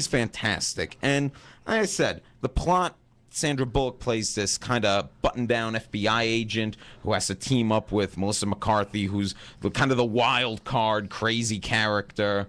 fantastic. And like I said, the plot Sandra Bullock plays this kind of button-down FBI agent who has to team up with Melissa McCarthy, who's kind of the wild card, crazy character.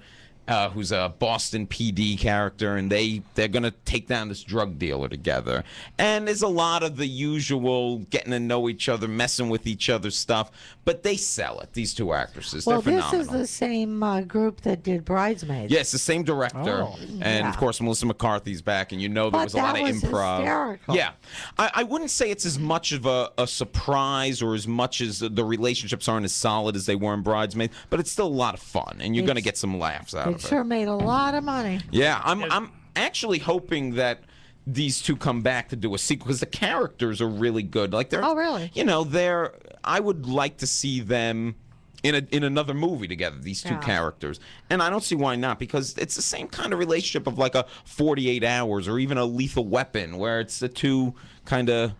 Who's a Boston PD character, and they're going to take down this drug dealer together. And there's a lot of the usual getting to know each other, messing with each other stuff, but they sell it, these two actresses. Well, They're phenomenal. this is the same group that did Bridesmaids. Yes, the same director. Oh. And, Yeah. of course, Melissa McCarthy's back, and there But was a lot of that was improv. hysterical. Yeah. I wouldn't say it's as much of a surprise or as much as the relationships aren't as solid as they were in Bridesmaids, but it's still a lot of fun, and you're going to get some laughs out It of it. sure made a lot of money. Yeah, I'm actually hoping that these two come back to do a sequel because the characters are really good. Like they're, Oh, really? I would like to see them in another movie together. These two Yeah. characters, and I don't see why not, because it's the same kind of relationship of like a 48 Hours or even a Lethal Weapon, where it's the two kind of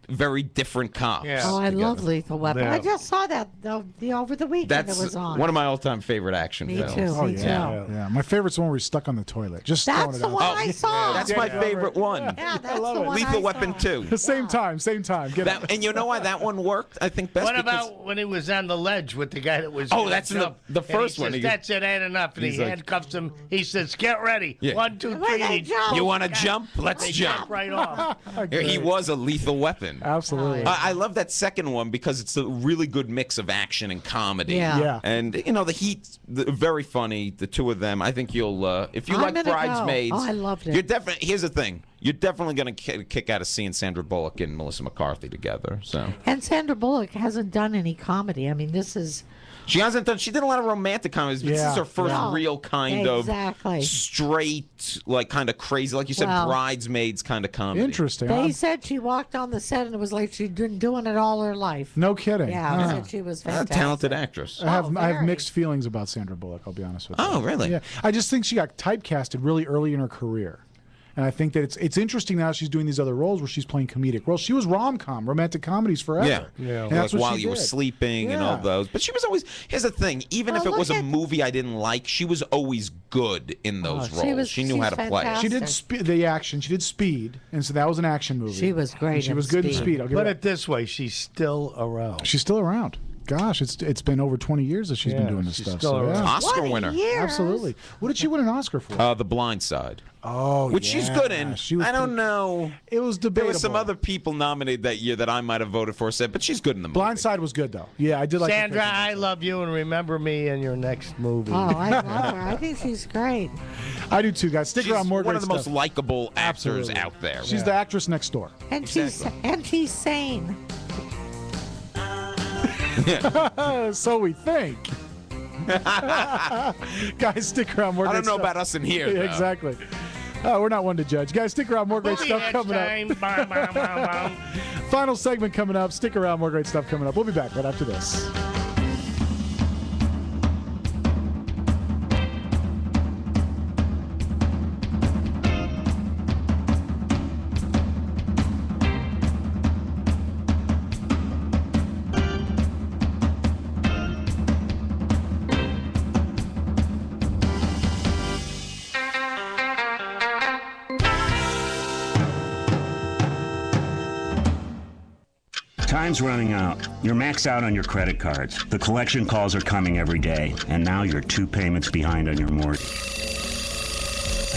very different cops. Oh, I together. love Lethal Weapon. I just saw that over the weekend. That's it was on. one of my all-time favorite action Me films. too, me too. Yeah, my favorite's the one where he's stuck on the toilet. Just That's throwing it the out one there. I saw. That's my favorite one. Yeah, that's the one Lethal I Weapon saw. 2. Same time. Get it. And you know why that one worked? I think best What because about when he was on the ledge with the guy that was? Oh, gonna that's in jump, the and first he one. Says, He goes- that's it, ain't enough. And He's he like- handcuffs him. He says, "Get ready. Yeah. 1, 2, 3." and he You want to jumps. jump? Let's They jump. right off. He was a lethal weapon. Absolutely. I love that second one because it's a really good mix of action and comedy. Yeah. And the Heat, very funny. The two of them. I think you'll if you I'm like gonna go. Bridesmaids. Oh, I loved it. You're definitely. Here's the thing. You're definitely going to kick out of seeing Sandra Bullock and Melissa McCarthy together. So And Sandra Bullock hasn't done any comedy. I mean, this is. she hasn't done. She did a lot of romantic comedies, but this Yeah. is her first Yeah. real kind Exactly. of straight, like kind of crazy, like you said, Well, Bridesmaids kind of comedy. Interesting. They said she walked on the set and it was like she'd been doing it all her life. No kidding. Yeah, Huh. they said she was A fantastic. talented actress. I have very. mixed feelings about Sandra Bullock. I'll be honest with you. Oh, really? Yeah, I just think she got typecasted really early in her career, and I think that it's interesting now she's doing these other roles where she's playing comedic roles. She was romantic comedies forever. Yeah. And that's Like what While she You Were did. Sleeping and all Yeah. those. But she was always. Here's the thing. Even if it look was a at- movie I didn't like, she was always good in those she roles. was- She knew how to she's play. fantastic. She did the action. She did Speed, and so that was an action movie. She was great And she in was good in Speed. Speed. I'll give Put her it this way: she's still around. She's still around. Gosh, it's been over 20 years that she's been doing this she's stuff. still So, around. yeah. Oscar winner. Absolutely. What did she win an Oscar for? The Blind Side. Oh, Which she's good in. She was I don't know. It was There debatable. were some other people nominated that year that I might have voted for, said, but she's good in the movie. Blindside was good though. Yeah, I did like. Sandra, I love you, and remember me in your next movie. Oh, I love her. I think she's great. I do too, guys. Stick She's around. More one great of the most stuff. likable actors Absolutely. out there. She's the actress next door. And she's sane. So we think. Guys, stick around. More I great don't know stuff. about us in here, Yeah, though. exactly. We're not one to judge. Guys, stick around. More great Movie stuff next coming time. up. Bam, bam, bam, bam. Final segment coming up. Stick around. More great stuff coming up. We'll be back right after this. Time's running out. You're maxed out on your credit cards. The collection calls are coming every day, and now you're 2 payments behind on your mortgage.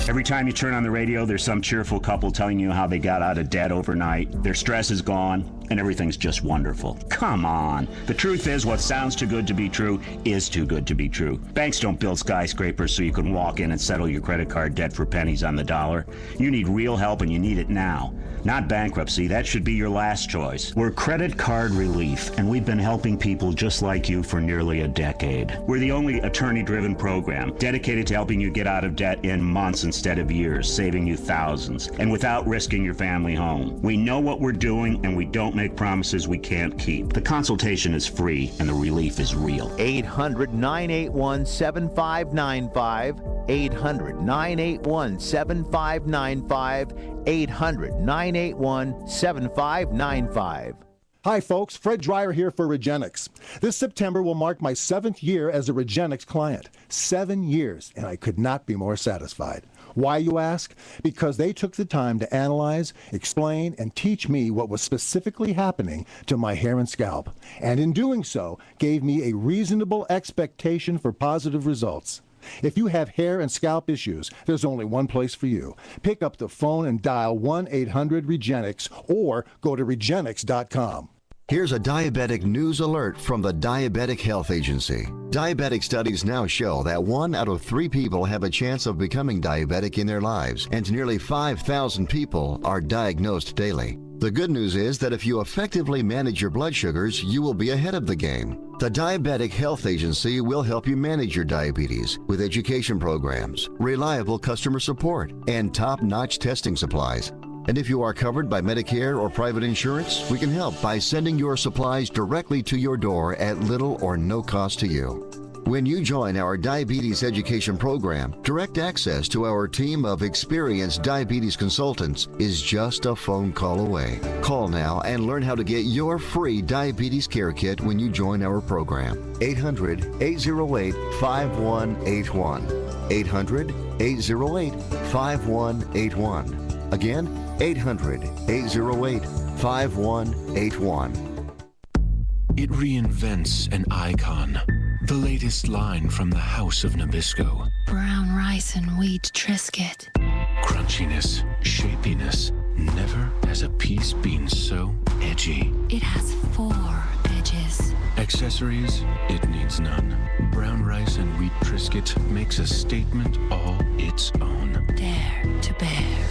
Every time you turn on the radio, there's some cheerful couple telling you how they got out of debt overnight. Their stress is gone, and everything's just wonderful. Come on. The truth is, what sounds too good to be true is too good to be true. Banks don't build skyscrapers so you can walk in and settle your credit card debt for pennies on the dollar. You need real help, and you need it now. Not bankruptcy. That should be your last choice. We're Credit Card Relief, and we've been helping people just like you for nearly a decade. We're the only attorney-driven program dedicated to helping you get out of debt in months instead of years, saving you thousands, and without risking your family home. We know what we're doing, and we don't make promises we can't keep. The consultation is free, and the relief is real. 800-981-7595. 800-981-7595. 800-981-7595. Hi, folks. Fred Dreyer here for Regenix. This September will mark my 7th year as a Regenix client. 7 years, and I could not be more satisfied. Why, you ask? Because they took the time to analyze, explain, and teach me what was specifically happening to my hair and scalp, and in doing so, gave me a reasonable expectation for positive results. If you have hair and scalp issues, there's only one place for you. Pick up the phone and dial 1-800-REGENIX or go to regenix.com. Here's a diabetic news alert from the Diabetic Health Agency. Diabetic studies now show that 1 out of 3 people have a chance of becoming diabetic in their lives, and nearly 5,000 people are diagnosed daily. The good news is that if you effectively manage your blood sugars, you will be ahead of the game. The Diabetic Health Agency will help you manage your diabetes with education programs, reliable customer support, and top-notch testing supplies. And if you are covered by Medicare or private insurance, we can help by sending your supplies directly to your door at little or no cost to you. When you join our diabetes education program, direct access to our team of experienced diabetes consultants is just a phone call away. Call now and learn how to get your free diabetes care kit when you join our program. 800-808-5181. 800-808-5181. Again, 800-808-5181. It reinvents an icon. The latest line from the House of Nabisco. Brown rice and wheat Triscuit. Crunchiness, shapiness. Never has a piece been so edgy. It has 4 edges. Accessories, it needs none. Brown rice and wheat Triscuit makes a statement all its own. Dare to bear.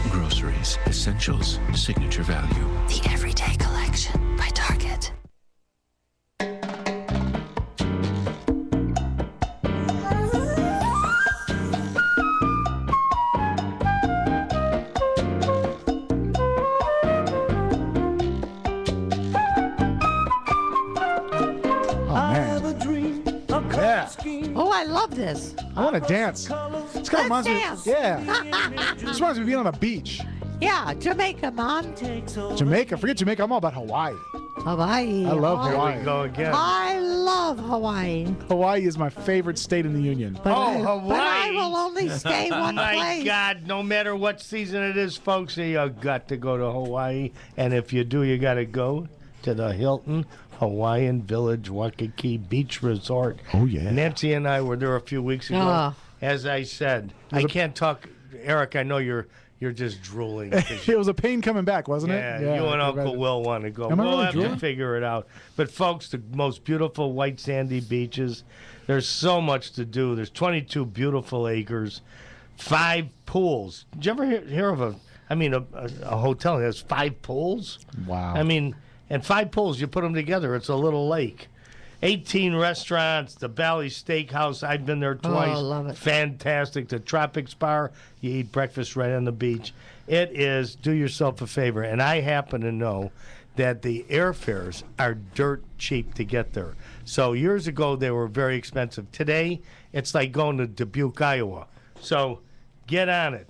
Groceries, essentials, signature value. The Everyday Collection by Target. Oh, I love this. I want to dance. This kind of reminds me. dance. Yeah. This reminds me of being on a beach. Yeah, Jamaica, Mom. Jamaica. Forget Jamaica. I'm all about Hawaii. Hawaii. I love Hawaii. Here we go again. I love Hawaii. Hawaii is my favorite state in the union. Hawaii. But I will only stay one My place. God, no matter what season it is, folks, you got to go to Hawaii. And if you do, you got to go to the Hilton Hawaiian Village Waikiki Beach Resort. Oh, yeah. Nancy and I were there a few weeks ago. Oh. As I said, I can't talk. Eric, I know you're just drooling. It was a pain coming back, wasn't it? Yeah, you and Uncle Will want to go. Am I We'll really have drooling? to figure it out. But, folks, the most beautiful white sandy beaches. There's so much to do. There's 22 beautiful acres, 5 pools. Did you ever hear of a hotel that has 5 pools? Wow. I mean, and 5 pools, you put them together, it's a little lake. 18 restaurants, the Valley Steakhouse. I've been there twice. Oh, love it. Fantastic. The Tropics Bar, you eat breakfast right on the beach. It is, do yourself a favor. And I happen to know that the airfares are dirt cheap to get there. So years ago, they were very expensive. Today, it's like going to Dubuque, Iowa. So get on it.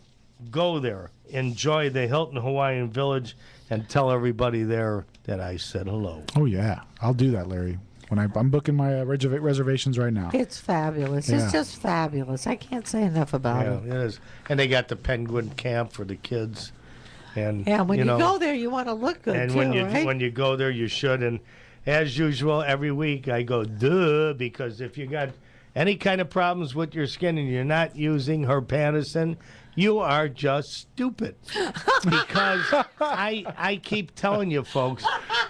Go there. Enjoy the Hilton Hawaiian Village and tell everybody there that I said hello. Oh, yeah. I'll do that, Larry. When I'm booking my reservations right now. It's fabulous. Yeah. It's just fabulous. I can't say enough about Yeah, it. it is. And they got the penguin camp for the kids. And Yeah, when you know, go there, you want to look good and too, right? when you go there, you should. And as usual, every week I go duh, because if you got any kind of problems with your skin and you're not using Herpanacin, you are just stupid. Because I keep telling you, folks,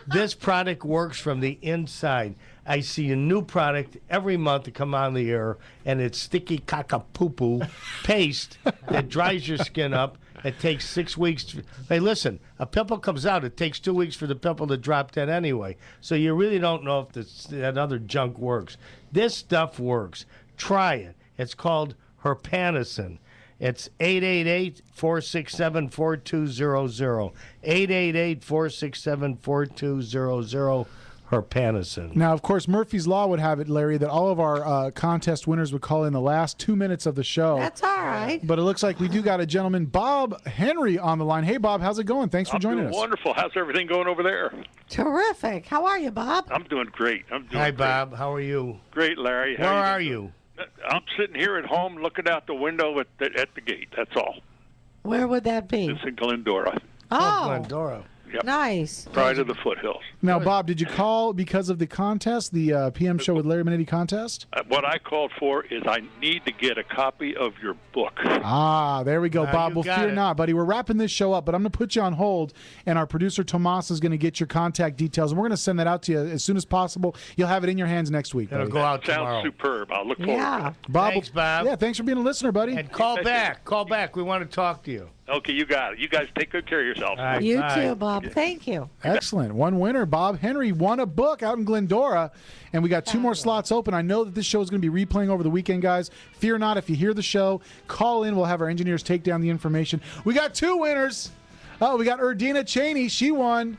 this product works from the inside. I see a new product every month to come on the air, and it's sticky caca-poo-poo paste that dries your skin up. It takes 6 weeks. Hey, listen, a pimple comes out. It takes 2 weeks for the pimple to drop dead anyway. So you really don't know if that other junk works. This stuff works. Try it. It's called Herpanacin. It's 888-467-4200. 888-467-4200. Herpanacin. Now, of course, Murphy's Law would have it, Larry, that all of our contest winners would call in the last 2 minutes of the show. That's all right. But it looks like we do got a gentleman, Bob Henry, on the line. Hey, Bob, how's it going? Thanks for joining us. Wonderful. How's everything going over there? Terrific. How are you, Bob? I'm doing great. Hi, Bob. How are you? Great, Larry. Where are you? I'm sitting here at home looking out the window at the gate. That's all. Where would that be? It's in Glendora. Oh, Glendora. Yep. Nice. Right of the foothills. Now, Bob, did you call because of the contest, the PM Show with Larry Manetti contest? What I called for is I need to get a copy of your book. Ah, there we go, Bob. Well, fear not, buddy. We're wrapping this show up, but I'm going to put you on hold, and our producer, Tomas, is going to get your contact details, and we're going to send that out to you as soon as possible. You'll have it in your hands next week. It'll buddy. go out Sounds tomorrow. superb. I'll look forward to it. Bob, Thanks, Bob. Yeah, thanks for being a listener, buddy. And call back. Call back. We want to talk to you. Okay, you got it. You guys take good care of yourselves. Right, You bye. too, Bob. Thank you. Excellent. One winner, Bob Henry, won a book out in Glendora, and we got 2 more slots open. I know that this show is going to be replaying over the weekend, guys. Fear not, if you hear the show, call in. We'll have our engineers take down the information. We got 2 winners. Oh, we got Erdina Cheney. She won.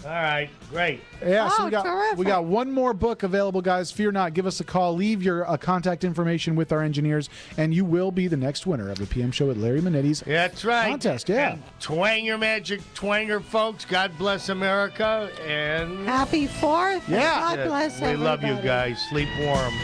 All right, great. Yeah, so terrific. we got 1 more book available, guys. Fear not. Give us a call. Leave your contact information with our engineers, and you will be the next winner of the PM Show with Larry Manetti's That's right. contest. Yeah. And twang your magic twanger, folks. God bless America. And Happy 4th. and Yeah. God bless we everybody. love you guys. Sleep warm.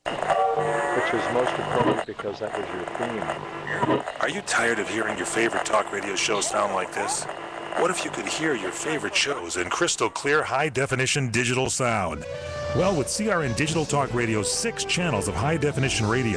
Which is most appropriate because that was your theme. Are you tired of hearing your favorite talk radio shows sound like this? What if you could hear your favorite shows in crystal clear, high-definition digital sound? Well, with CRN Digital Talk Radio's 6 channels of high-definition radio,